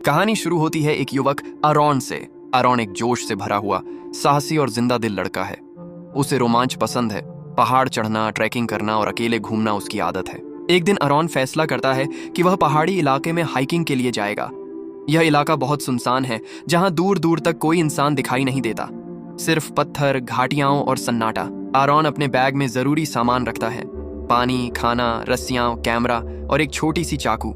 कहानी शुरू होती है एक युवक आरॉन से। आरॉन एक जोश से भरा हुआ, साहसी और जिंदा दिल लड़का है। उसे रोमांच पसंद है। पहाड़ चढ़ना, ट्रैकिंग करना और अकेले घूमना उसकी आदत है। एक दिन आरॉन फैसला करता है कि वह पहाड़ी इलाके में हाइकिंग के लिए जाएगा। यह इलाका बहुत सुनसान है, जहां दूर दूर तक कोई इंसान दिखाई नहीं देता, सिर्फ पत्थर, घाटियां और सन्नाटा। आरॉन अपने बैग में जरूरी सामान रखता है, पानी, खाना, रस्सियां, कैमरा और एक छोटी सी चाकू।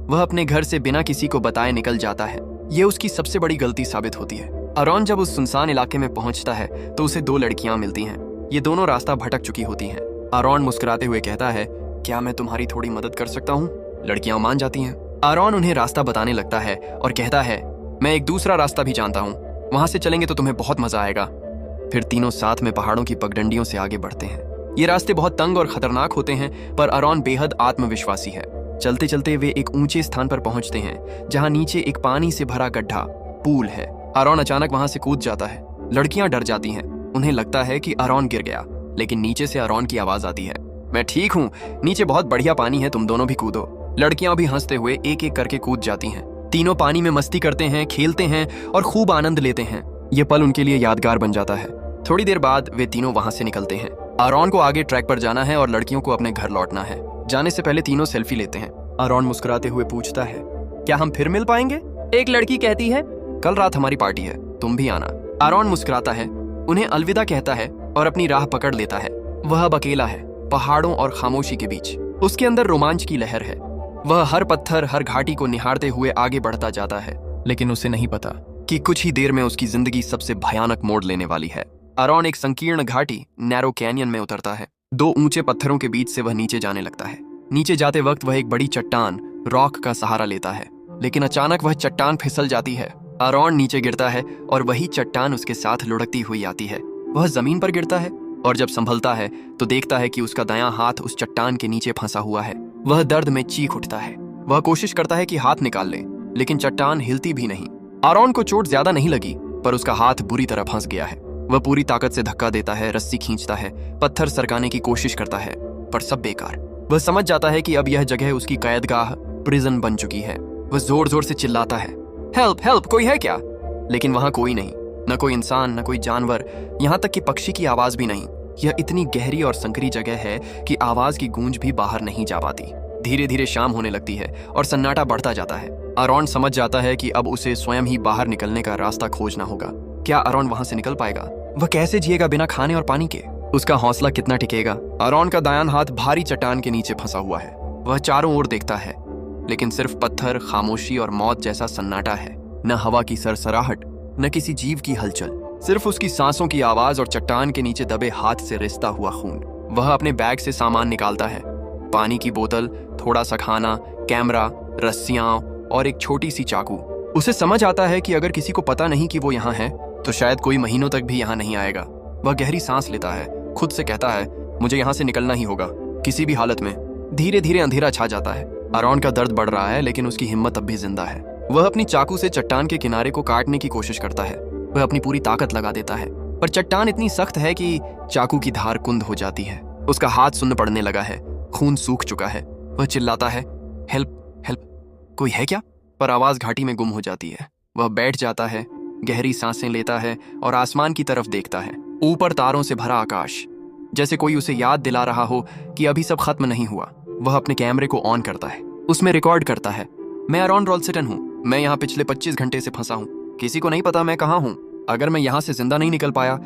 वह अपने घर से बिना किसी को बताए निकल जाता है। यह उसकी सबसे बड़ी गलती साबित होती है। आरॉन जब उस सुनसान इलाके में पहुंचता है तो उसे दो लड़कियां मिलती हैं। ये दोनों रास्ता भटक चुकी होती हैं। आरॉन मुस्कुराते हुए कहता है, क्या मैं तुम्हारी थोड़ी मदद कर सकता हूँ? लड़कियां मान जाती हैं। आरॉन उन्हें रास्ता बताने लगता है और कहता है, मैं एक दूसरा रास्ता भी जानता हूँ, वहां से चलेंगे तो तुम्हें बहुत मजा आएगा। फिर तीनों साथ में पहाड़ों की पगडंडियों से आगे बढ़ते हैं। ये रास्ते बहुत तंग और खतरनाक होते हैं, पर आरॉन बेहद आत्मविश्वासी है। चलते चलते वे एक ऊंचे स्थान पर पहुंचते हैं, जहां नीचे एक पानी से भरा गड्ढा, पूल है। आरॉन अचानक वहां से कूद जाता है। लड़कियां डर जाती हैं। उन्हें लगता है कि आरॉन गिर गया, लेकिन नीचे से आरॉन की आवाज आती है, मैं ठीक हूँ, नीचे बहुत बढ़िया पानी है, तुम दोनों भी कूदो। लड़कियां भी हंसते हुए एक एक करके कूद जाती हैं। तीनों पानी में मस्ती करते हैं, खेलते हैं और खूब आनंद लेते हैं। ये पल उनके लिए यादगार बन जाता है। थोड़ी देर बाद वे तीनों वहां से निकलते हैं। आरॉन को आगे ट्रैक पर जाना है और लड़कियों को अपने घर लौटना है। जाने से पहले तीनों सेल्फी लेते हैं। आरॉन मुस्कुराते हुए पूछता है, क्या हम फिर मिल पाएंगे? एक लड़की कहती है, कल रात हमारी पार्टी है, तुम भी आना। आरॉन मुस्कुराता है, उन्हें अलविदा कहता है और अपनी राह पकड़ लेता है। वह अब अकेला है, पहाड़ों और खामोशी के बीच। उसके अंदर रोमांच की लहर है। वह हर पत्थर, हर घाटी को निहारते हुए आगे बढ़ता जाता है, लेकिन उसे नहीं पता कि कुछ ही देर में उसकी जिंदगी सबसे भयानक मोड़ लेने वाली है। आरॉन एक संकीर्ण घाटी, नैरो कैनियन में उतरता है। दो ऊंचे पत्थरों के बीच से वह नीचे जाने लगता है। नीचे जाते वक्त वह एक बड़ी चट्टान, रॉक का सहारा लेता है, लेकिन अचानक वह चट्टान फिसल जाती है। आरॉन नीचे गिरता है और वही चट्टान उसके साथ लुढ़कती हुई आती है। वह जमीन पर गिरता है और जब संभलता है तो देखता है कि उसका दायां हाथ उस चट्टान के नीचे फंसा हुआ है। वह दर्द में चीख उठता है। वह कोशिश करता है कि हाथ निकाल ले, लेकिन चट्टान हिलती भी नहीं। आरॉन को चोट ज्यादा नहीं लगी, पर उसका हाथ बुरी तरह फंस गया है। वह पूरी ताकत से धक्का देता है, रस्सी खींचता है, पत्थर सरकाने की कोशिश करता है, पर सब बेकार। वह समझ जाता है कि अब यह जगह उसकी कैदगाह, प्रिजन बन चुकी है। वह जोर जोर से चिल्लाता है, हेल्प हेल्प, कोई है क्या? लेकिन वहां कोई नहीं, न कोई इंसान, न कोई जानवर, यहाँ तक कि पक्षी की आवाज भी नहीं। यह इतनी गहरी और संकरी जगह है कि आवाज की गूंज भी बाहर नहीं जा पाती। धीरे धीरे शाम होने लगती है और सन्नाटा बढ़ता जाता है। आरॉन समझ जाता है कि अब उसे स्वयं ही बाहर निकलने का रास्ता खोजना होगा। क्या आरॉन वहां से निकल पाएगा? वह कैसे जिएगा बिना खाने और पानी के? उसका हौसला कितना टिकेगा? आरॉन का दायां हाथ भारी चट्टान के नीचे फंसा हुआ है। वह चारों ओर देखता है, लेकिन सिर्फ पत्थर, खामोशी और मौत जैसा सन्नाटा है। न हवा की सरसराहट, न किसी जीव की हलचल, सिर्फ उसकी सांसों की आवाज और चट्टान के नीचे दबे हाथ से रिसता हुआ खून। वह अपने बैग से सामान निकालता है, पानी की बोतल, थोड़ा सा खाना, कैमरा, रस्सियां और एक छोटी सी चाकू। उसे समझ आता है कि अगर किसी को पता नहीं कि वो यहाँ है तो शायद कोई महीनों तक भी यहाँ नहीं आएगा। वह गहरी सांस लेता है, खुद से कहता है, मुझे यहाँ से निकलना ही होगा, किसी भी हालत में। धीरे धीरे अंधेरा छा जाता है। आरॉन का दर्द बढ़ रहा है, लेकिन उसकी हिम्मत अब भी जिंदा है। वह अपनी चाकू से चट्टान के किनारे को काटने की कोशिश करता है। वह अपनी पूरी ताकत लगा देता है, पर चट्टान इतनी सख्त है कि चाकू की धार कुंद हो जाती है। उसका हाथ सुन्न पड़ने लगा है, खून सूख चुका है। वह चिल्लाता है, हेल्प हेल्प, कोई है क्या? पर आवाज घाटी में गुम हो जाती है। वह बैठ जाता है, गहरी सांसें लेता है और आसमान की तरफ देखता है। ऊपर तारों से भरा आकाश, जैसे कोई उसे याद दिला रहा हो कि अभी सब खत्म नहीं हुआ। वह अपने कैमरे को ऑन करता है, उसमें रिकॉर्ड करता है, मैं आरॉन रॉल्स्टन हूँ, मैं यहाँ पिछले 25 घंटे से फंसा हूँ, किसी को नहीं पता मैं कहाँ हूँ। अगर मैं यहाँ से जिंदा नहीं निकल पाया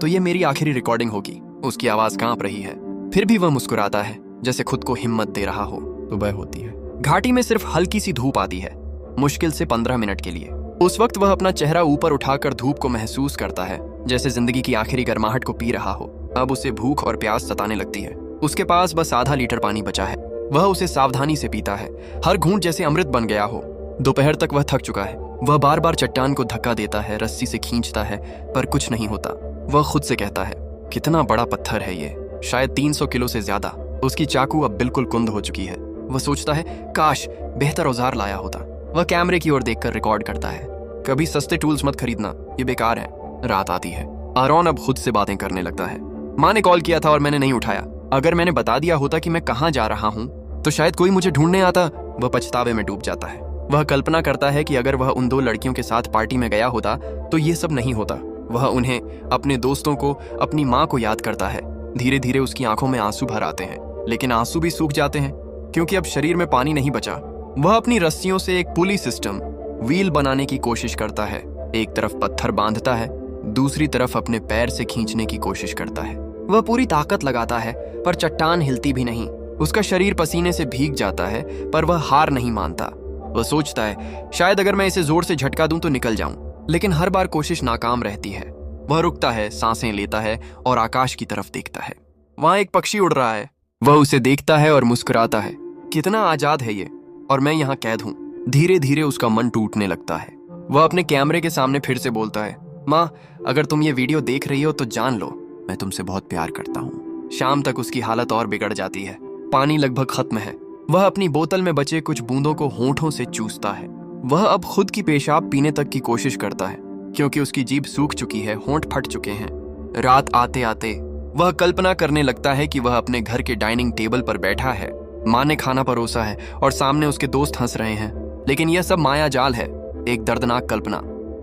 तो ये मेरी आखिरी रिकॉर्डिंग होगी। उसकी आवाज कांप रही है, फिर भी वह मुस्कुराता है, जैसे खुद को हिम्मत दे रहा हो। सुबह होती है। घाटी में सिर्फ हल्की सी धूप आती है, मुश्किल से 15 मिनट के लिए। उस वक्त वह अपना चेहरा ऊपर उठाकर धूप को महसूस करता है, जैसे जिंदगी की आखिरी गर्माहट को पी रहा हो। अब उसे भूख और प्यास सताने लगती है। उसके पास बस आधा लीटर पानी बचा है। वह उसे सावधानी से पीता है, हर घूंट जैसे अमृत बन गया हो। दोपहर तक वह थक चुका है। वह बार बार चट्टान को धक्का देता है, रस्सी से खींचता है, पर कुछ नहीं होता। वह खुद से कहता है, कितना बड़ा पत्थर है ये, शायद 300 किलो से ज्यादा। उसकी चाकू अब बिल्कुल कुंद हो चुकी है। वह सोचता है, काश बेहतर औजार लाया होता। वह कैमरे की ओर देखकर रिकॉर्ड करता है, कभी सस्ते टूल्स मत खरीदना, ये बेकार है। रात आती है। आरॉन अब खुद से बातें करने लगता है, माँ ने कॉल किया था और मैंने नहीं उठाया। अगर मैंने बता दिया होता कि मैं कहाँ जा रहा हूँ तो शायद कोई मुझे ढूंढने आता। वह पछतावे में डूब जाता है। वह कल्पना करता है कि अगर वह उन 2 लड़कियों के साथ पार्टी में गया होता तो ये सब नहीं होता। वह उन्हें, अपने दोस्तों को, अपनी माँ को याद करता है। धीरे धीरे उसकी आंखों में आंसू भर आते हैं, लेकिन आंसू भी सूख जाते हैं क्योंकि अब शरीर में पानी नहीं बचा। वह अपनी रस्सियों से एक पुली सिस्टम, व्हील बनाने की कोशिश करता है। एक तरफ पत्थर बांधता है, दूसरी तरफ अपने पैर से खींचने की कोशिश करता है। वह पूरी ताकत लगाता है, पर चट्टान हिलती भी नहीं। उसका शरीर पसीने से भीग जाता है, पर वह हार नहीं मानता। वह सोचता है, शायद अगर मैं इसे जोर से झटका दूं तो निकल जाऊं, लेकिन हर बार कोशिश नाकाम रहती है। वह रुकता है, सांसें लेता है और आकाश की तरफ देखता है। वहां एक पक्षी उड़ रहा है। वह उसे देखता है और मुस्कुराता है। कितना आजाद है ये, और मैं यहाँ कैद हूँ। धीरे धीरे उसका मन टूटने लगता है। वह अपने कैमरे के सामने फिर से बोलता है, माँ, अगर तुम ये वीडियो देख रही हो तो जान लो, मैं तुमसे बहुत प्यार करता हूँ। शाम तक उसकी हालत और बिगड़ जाती है। पानी लगभग खत्म है। वह अपनी बोतल में बचे कुछ बूंदों को होंठों से चूसता है। वह अब खुद की पेशाब पीने तक की कोशिश करता है, क्योंकि उसकी जीभ सूख चुकी है, होंठ फट चुके हैं। रात आते आते वह कल्पना करने लगता है कि वह अपने घर के डाइनिंग टेबल पर बैठा है। माँ ने खाना परोसा है और सामने उसके दोस्त हंस रहे हैं, लेकिन यह सब माया जाल है, एक दर्दनाक कल्पना।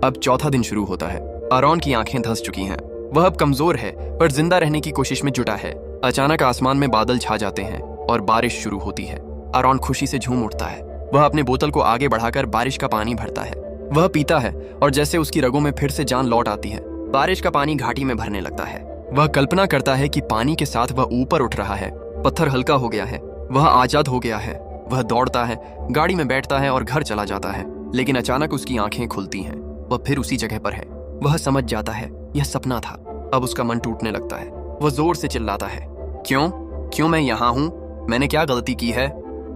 अब चौथा दिन शुरू होता है। आरॉन की आंखें धंस चुकी हैं। वह अब कमजोर है, पर जिंदा रहने की कोशिश में जुटा है। अचानक आसमान में बादल छा जाते हैं और बारिश शुरू होती है। आरॉन खुशी से झूम उठता है। वह अपने बोतल को आगे बढ़ाकर बारिश का पानी भरता है। वह पीता है और जैसे उसकी रगों में फिर से जान लौट आती है। बारिश का पानी घाटी में भरने लगता है। वह कल्पना करता है कि पानी के साथ वह ऊपर उठ रहा है। पत्थर हल्का हो गया है। वह आजाद हो गया है। वह दौड़ता है, गाड़ी में बैठता है और घर चला जाता है। लेकिन अचानक उसकी आंखें खुलती हैं। वह फिर उसी जगह पर है। वह समझ जाता है यह सपना था। अब उसका मन टूटने लगता है। वह जोर से चिल्लाता है, क्यों मैं यहाँ हूँ? मैंने क्या गलती की है?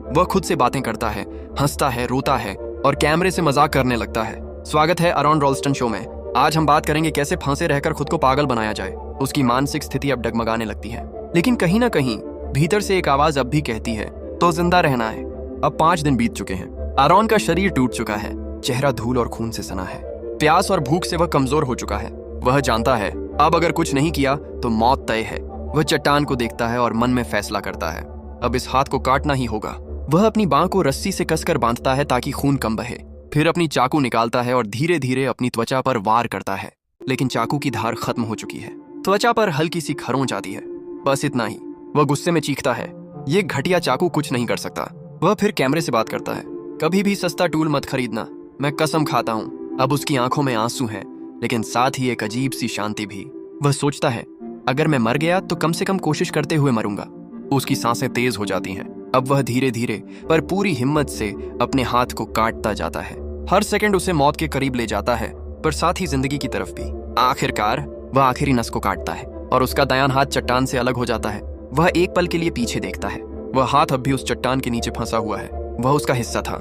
वह खुद से बातें करता है, हंसता है, रोता है और कैमरे से मजाक करने लगता है। स्वागत है आरॉन रॉल्स्टन शो में। आज हम बात करेंगे कैसे फांसे रहकर खुद को पागल बनाया जाए। उसकी मानसिक स्थिति अब डगमगाने लगती है, लेकिन कहीं ना कहीं भीतर से एक आवाज अब भी कहती है, तो जिंदा रहना है। अब 5 दिन बीत चुके हैं। आरॉन का शरीर टूट चुका है, चेहरा धूल और खून से सना है। प्यास और भूख से वह कमजोर हो चुका है। वह जानता है अब अगर कुछ नहीं किया तो मौत तय है। वह चट्टान को देखता है और मन में फैसला करता है, अब इस हाथ को काटना ही होगा। वह अपनी बांह को रस्सी से कसकर बांधता है ताकि खून कम बहे। फिर अपनी चाकू निकालता है और धीरे धीरे अपनी त्वचा पर वार करता है, लेकिन चाकू की धार खत्म हो चुकी है। त्वचा पर हल्की सी खरोंच आती है, बस इतना ही। वह गुस्से में चीखता है, ये घटिया चाकू कुछ नहीं कर सकता। वह फिर कैमरे से बात करता है, कभी भी सस्ता टूल मत खरीदना, मैं कसम खाता हूँ। अब उसकी आंखों में आंसू हैं, लेकिन साथ ही एक अजीब सी शांति भी। वह सोचता है, अगर मैं मर गया तो कम से कम कोशिश करते हुए मरूंगा। उसकी सांसें तेज हो जाती हैं। अब वह धीरे धीरे पर पूरी हिम्मत से अपने हाथ को काटता जाता है। हर सेकंड उसे मौत के करीब ले जाता है, पर साथ ही जिंदगी की तरफ भी। आखिरकार वह आखिरी नस को काटता है और उसका दायां हाथ चट्टान से अलग हो जाता है। वह एक पल के लिए पीछे देखता है। वह हाथ अब भी उस चट्टान के नीचे फंसा हुआ है। वह उसका हिस्सा था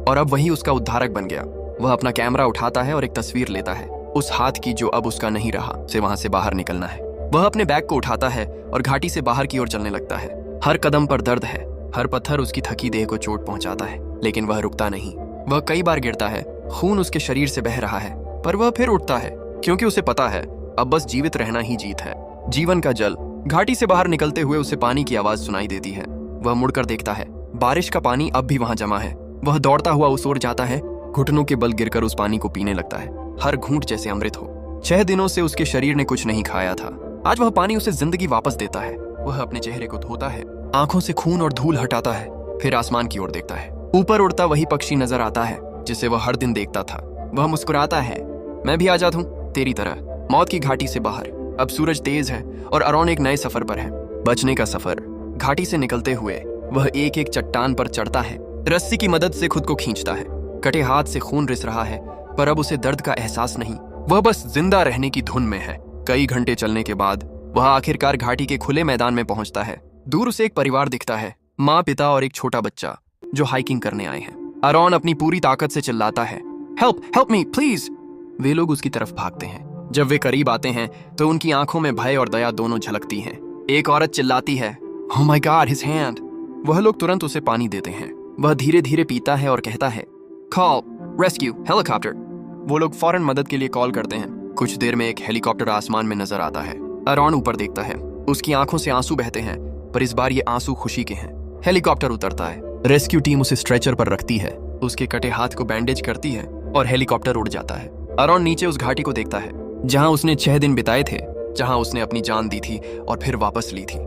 और अब वही उसका उद्धारक बन गया। वह अपना कैमरा उठाता है और एक तस्वीर लेता है, उस हाथ की जो अब उसका नहीं रहा। उसे वहां से बाहर निकलना है। वह अपने बैग को उठाता है और घाटी से बाहर की ओर चलने लगता है। हर कदम पर दर्द है, हर पत्थर उसकी थकी देह को चोट पहुंचाता है, लेकिन वह रुकता नहीं। वह कई बार गिरता है, खून उसके शरीर से बह रहा है, पर वह फिर उठता है, क्योंकि उसे पता है अब बस जीवित रहना ही जीत है। जीवन का जल। घाटी से बाहर निकलते हुए उसे पानी की आवाज सुनाई देती है। वह मुड़कर देखता है, बारिश का पानी अब भी वहां जमा है। वह दौड़ता हुआ उस ओर जाता है, घुटनों के बल गिरकर उस पानी को पीने लगता है, हर घूंट जैसे अमृत हो। 6 दिनों से उसके शरीर ने कुछ नहीं खाया था। आज वह पानी उसे जिंदगी वापस देता है। वह अपने चेहरे को धोता है, आंखों से खून और धूल हटाता है, फिर आसमान की ओर देखता है। ऊपर उड़ता वही पक्षी नजर आता है जिसे वह हर दिन देखता था। वह मुस्कुराता है, मैं भी आजाद हूँ तेरी तरह, मौत की घाटी से बाहर। अब सूरज तेज है और आरॉन एक नए सफर पर है, बचने का सफर। घाटी से निकलते हुए वह एक एक चट्टान पर चढ़ता है, रस्सी की मदद से खुद को खींचता है। कटे हाथ से खून रिस रहा है, पर अब उसे दर्द का एहसास नहीं। वह बस जिंदा रहने की धुन में है। कई घंटे चलने के बाद वह आखिरकार घाटी के खुले मैदान में पहुंचता है। दूर उसे एक परिवार दिखता है, माँ, पिता और एक छोटा बच्चा जो हाइकिंग करने आए हैं। आरॉन अपनी पूरी ताकत से चिल्लाता है, हेल्प मी प्लीज। वे लोग उसकी तरफ भागते हैं। जब वे करीब आते हैं तो उनकी आंखों में भय और दया दोनों झलकती हैं। एक औरत चिल्लाती है, oh my God, his hand. वह लोग तुरंत उसे पानी देते हैं। वह धीरे धीरे पीता है और कहता है, कॉल रेस्क्यू हेलीकॉप्टर। वो लोग फौरन मदद के लिए कॉल करते हैं। कुछ देर में एक हेलीकॉप्टर आसमान में नजर आता है। आरॉन ऊपर देखता है, उसकी आंखों से आंसू बहते हैं, पर इस बार ये आंसू खुशी के हैं। हेलीकॉप्टर उतरता है। रेस्क्यू टीम उसे स्ट्रेचर पर रखती है। उसके कटे हाथ को बैंडेज करती है और हेलीकॉप्टर उड़ जाता है। अरॉन नीचे उस घाटी को देखता है जहां उसने 6 दिन बिताए थे, जहां उसने अपनी जान दी थी और फिर वापस ली थी।